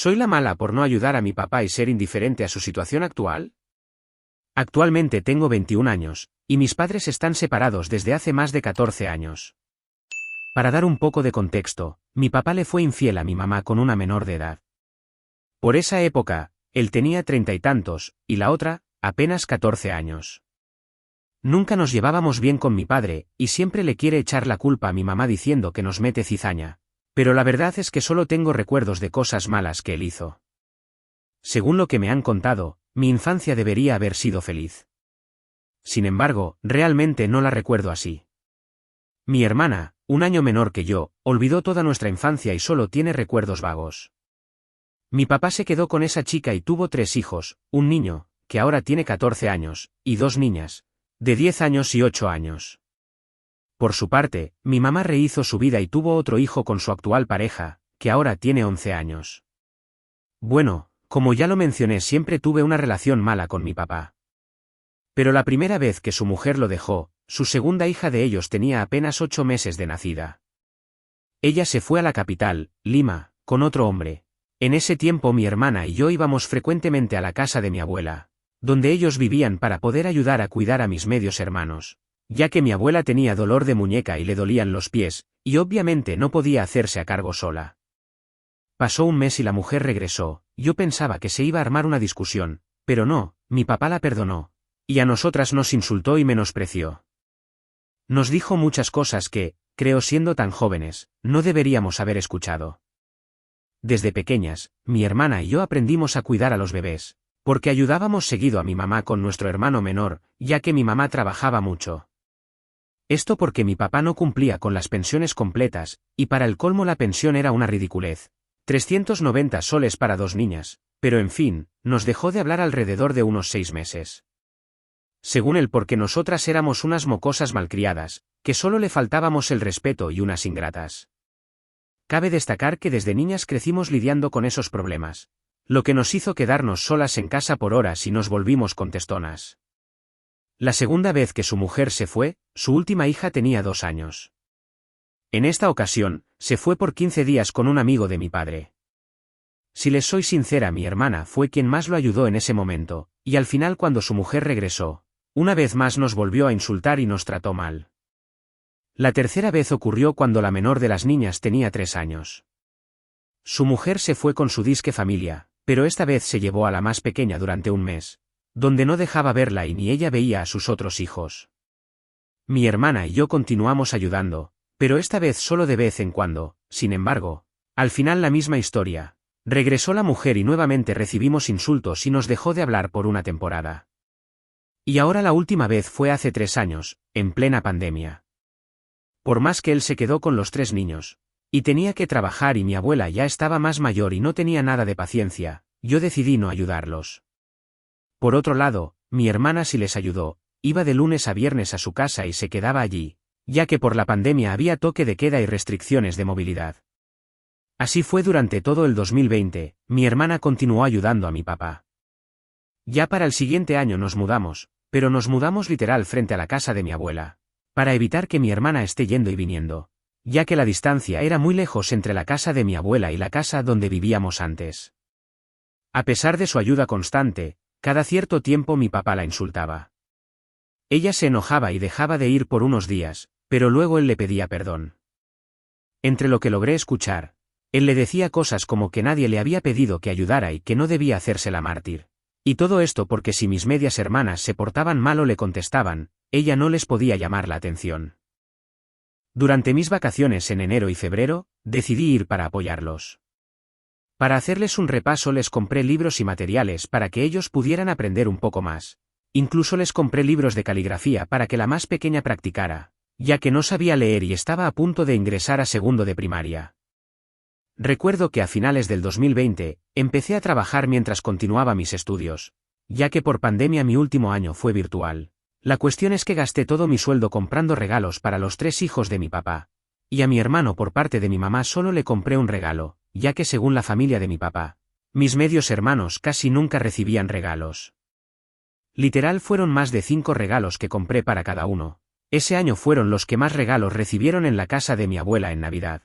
¿Soy la mala por no ayudar a mi papá y ser indiferente a su situación actual? Actualmente tengo 21 años, y mis padres están separados desde hace más de 14 años. Para dar un poco de contexto, mi papá le fue infiel a mi mamá con una menor de edad. Por esa época, él tenía 30 y tantos, y la otra, apenas 14 años. Nunca nos llevábamos bien con mi padre, y siempre le quiere echar la culpa a mi mamá diciendo que nos mete cizaña. Pero la verdad es que solo tengo recuerdos de cosas malas que él hizo. Según lo que me han contado, mi infancia debería haber sido feliz. Sin embargo, realmente no la recuerdo así. Mi hermana, un año menor que yo, olvidó toda nuestra infancia y solo tiene recuerdos vagos. Mi papá se quedó con esa chica y tuvo 3 hijos, un niño, que ahora tiene 14 años, y 2 niñas, de 10 años y 8 años. Por su parte, mi mamá rehizo su vida y tuvo otro hijo con su actual pareja, que ahora tiene 11 años. Bueno, como ya lo mencioné, siempre tuve una relación mala con mi papá. Pero la primera vez que su mujer lo dejó, su segunda hija de ellos tenía apenas 8 meses de nacida. Ella se fue a la capital, Lima, con otro hombre. En ese tiempo mi hermana y yo íbamos frecuentemente a la casa de mi abuela, donde ellos vivían para poder ayudar a cuidar a mis medios hermanos, ya que mi abuela tenía dolor de muñeca y le dolían los pies, y obviamente no podía hacerse a cargo sola. Pasó un mes y la mujer regresó. Yo pensaba que se iba a armar una discusión, pero no, mi papá la perdonó, y a nosotras nos insultó y menospreció. Nos dijo muchas cosas que, creo siendo tan jóvenes, no deberíamos haber escuchado. Desde pequeñas, mi hermana y yo aprendimos a cuidar a los bebés, porque ayudábamos seguido a mi mamá con nuestro hermano menor, ya que mi mamá trabajaba mucho. Esto porque mi papá no cumplía con las pensiones completas, y para el colmo la pensión era una ridiculez. 390 soles para 2 niñas, pero en fin, nos dejó de hablar alrededor de unos 6 meses. Según él, porque nosotras éramos unas mocosas malcriadas, que solo le faltábamos el respeto y unas ingratas. Cabe destacar que desde niñas crecimos lidiando con esos problemas, lo que nos hizo quedarnos solas en casa por horas y nos volvimos contestonas. La segunda vez que su mujer se fue, su última hija tenía 2 años. En esta ocasión, se fue por 15 días con un amigo de mi padre. Si les soy sincera, mi hermana fue quien más lo ayudó en ese momento, y al final cuando su mujer regresó, una vez más nos volvió a insultar y nos trató mal. La tercera vez ocurrió cuando la menor de las niñas tenía 3 años. Su mujer se fue con su disque familia, pero esta vez se llevó a la más pequeña durante un mes, donde no dejaba verla y ni ella veía a sus otros hijos. Mi hermana y yo continuamos ayudando, pero esta vez solo de vez en cuando. Sin embargo, al final la misma historia. Regresó la mujer y nuevamente recibimos insultos y nos dejó de hablar por una temporada. Y ahora la última vez fue hace 3 años, en plena pandemia. Por más que él se quedó con los 3 niños, y tenía que trabajar y mi abuela ya estaba más mayor y no tenía nada de paciencia, yo decidí no ayudarlos. Por otro lado, mi hermana sí les ayudó, iba de lunes a viernes a su casa y se quedaba allí, ya que por la pandemia había toque de queda y restricciones de movilidad. Así fue durante todo el 2020, mi hermana continuó ayudando a mi papá. Ya para el siguiente año nos mudamos, pero nos mudamos literal frente a la casa de mi abuela, para evitar que mi hermana esté yendo y viniendo, ya que la distancia era muy lejos entre la casa de mi abuela y la casa donde vivíamos antes. A pesar de su ayuda constante, cada cierto tiempo mi papá la insultaba. Ella se enojaba y dejaba de ir por unos días, pero luego él le pedía perdón. Entre lo que logré escuchar, él le decía cosas como que nadie le había pedido que ayudara y que no debía hacerse la mártir. Y todo esto porque si mis medias hermanas se portaban mal o le contestaban, ella no les podía llamar la atención. Durante mis vacaciones en enero y febrero, decidí ir para apoyarlos. Para hacerles un repaso les compré libros y materiales para que ellos pudieran aprender un poco más. Incluso les compré libros de caligrafía para que la más pequeña practicara, ya que no sabía leer y estaba a punto de ingresar a segundo de primaria. Recuerdo que a finales del 2020, empecé a trabajar mientras continuaba mis estudios, ya que por pandemia mi último año fue virtual. La cuestión es que gasté todo mi sueldo comprando regalos para los 3 hijos de mi papá, y a mi hermano por parte de mi mamá solo le compré un regalo, ya que según la familia de mi papá, mis medios hermanos casi nunca recibían regalos. Literal fueron más de 5 regalos que compré para cada uno. Ese año fueron los que más regalos recibieron en la casa de mi abuela en Navidad.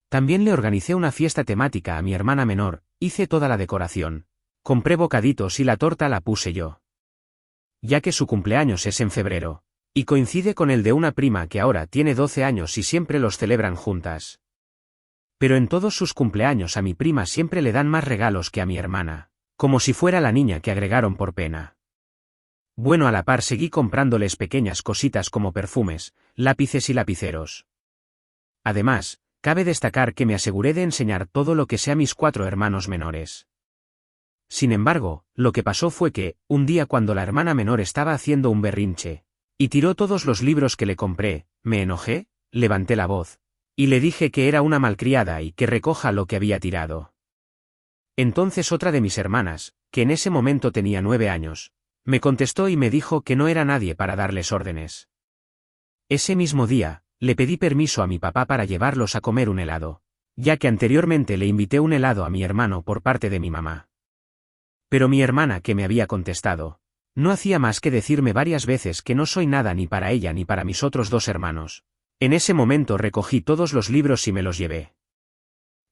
También le organicé una fiesta temática a mi hermana menor, hice toda la decoración. Compré bocaditos y la torta la puse yo. Ya que su cumpleaños es en febrero. Y coincide con el de una prima que ahora tiene 12 años y siempre los celebran juntas. Pero en todos sus cumpleaños a mi prima siempre le dan más regalos que a mi hermana, como si fuera la niña que agregaron por pena. Bueno, a la par seguí comprándoles pequeñas cositas como perfumes, lápices y lapiceros. Además, cabe destacar que me aseguré de enseñar todo lo que sé a mis 4 hermanos menores. Sin embargo, lo que pasó fue que, un día cuando la hermana menor estaba haciendo un berrinche, y tiró todos los libros que le compré, me enojé, levanté la voz, y le dije que era una malcriada y que recoja lo que había tirado. Entonces otra de mis hermanas, que en ese momento tenía 9 años, me contestó y me dijo que no era nadie para darles órdenes. Ese mismo día, le pedí permiso a mi papá para llevarlos a comer un helado, ya que anteriormente le invité un helado a mi hermano por parte de mi mamá. Pero mi hermana, que me había contestado, no hacía más que decirme varias veces que no soy nada ni para ella ni para mis otros 2 hermanos. En ese momento recogí todos los libros y me los llevé.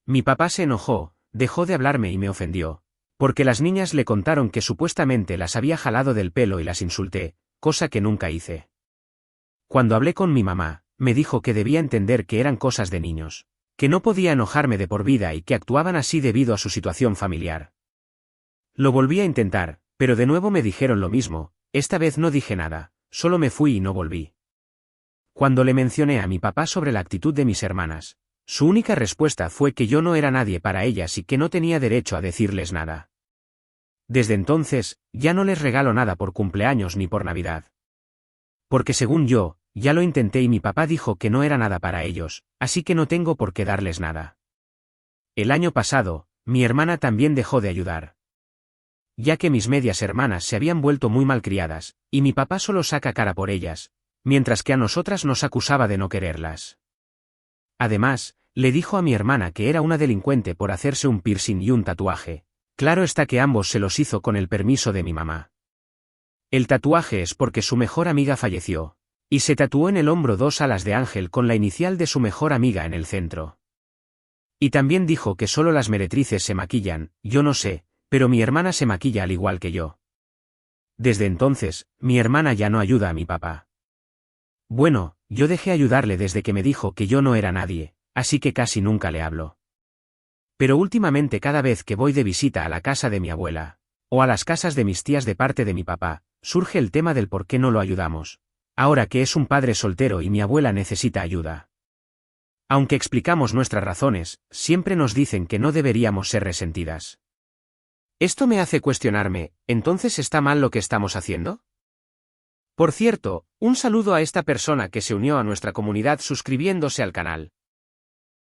Mi papá se enojó, dejó de hablarme y me ofendió, porque las niñas le contaron que supuestamente las había jalado del pelo y las insulté, cosa que nunca hice. Cuando hablé con mi mamá, me dijo que debía entender que eran cosas de niños, que no podía enojarme de por vida y que actuaban así debido a su situación familiar. Lo volví a intentar, pero de nuevo me dijeron lo mismo. Esta vez no dije nada, solo me fui y no volví. Cuando le mencioné a mi papá sobre la actitud de mis hermanas, su única respuesta fue que yo no era nadie para ellas y que no tenía derecho a decirles nada. Desde entonces, ya no les regalo nada por cumpleaños ni por Navidad. Porque según yo, ya lo intenté y mi papá dijo que no era nada para ellos, así que no tengo por qué darles nada. El año pasado, mi hermana también dejó de ayudar, ya que mis medias hermanas se habían vuelto muy malcriadas, y mi papá solo saca cara por ellas, mientras que a nosotras nos acusaba de no quererlas. Además, le dijo a mi hermana que era una delincuente por hacerse un piercing y un tatuaje. Claro está que ambos se los hizo con el permiso de mi mamá. El tatuaje es porque su mejor amiga falleció, y se tatuó en el hombro 2 alas de ángel con la inicial de su mejor amiga en el centro. Y también dijo que solo las meretrices se maquillan, yo no sé, pero mi hermana se maquilla al igual que yo. Desde entonces, mi hermana ya no ayuda a mi papá. Bueno, yo dejé ayudarle desde que me dijo que yo no era nadie, así que casi nunca le hablo. Pero últimamente cada vez que voy de visita a la casa de mi abuela, o a las casas de mis tías de parte de mi papá, surge el tema del por qué no lo ayudamos, ahora que es un padre soltero y mi abuela necesita ayuda. Aunque explicamos nuestras razones, siempre nos dicen que no deberíamos ser resentidas. Esto me hace cuestionarme, ¿entonces está mal lo que estamos haciendo? Por cierto, un saludo a esta persona que se unió a nuestra comunidad suscribiéndose al canal.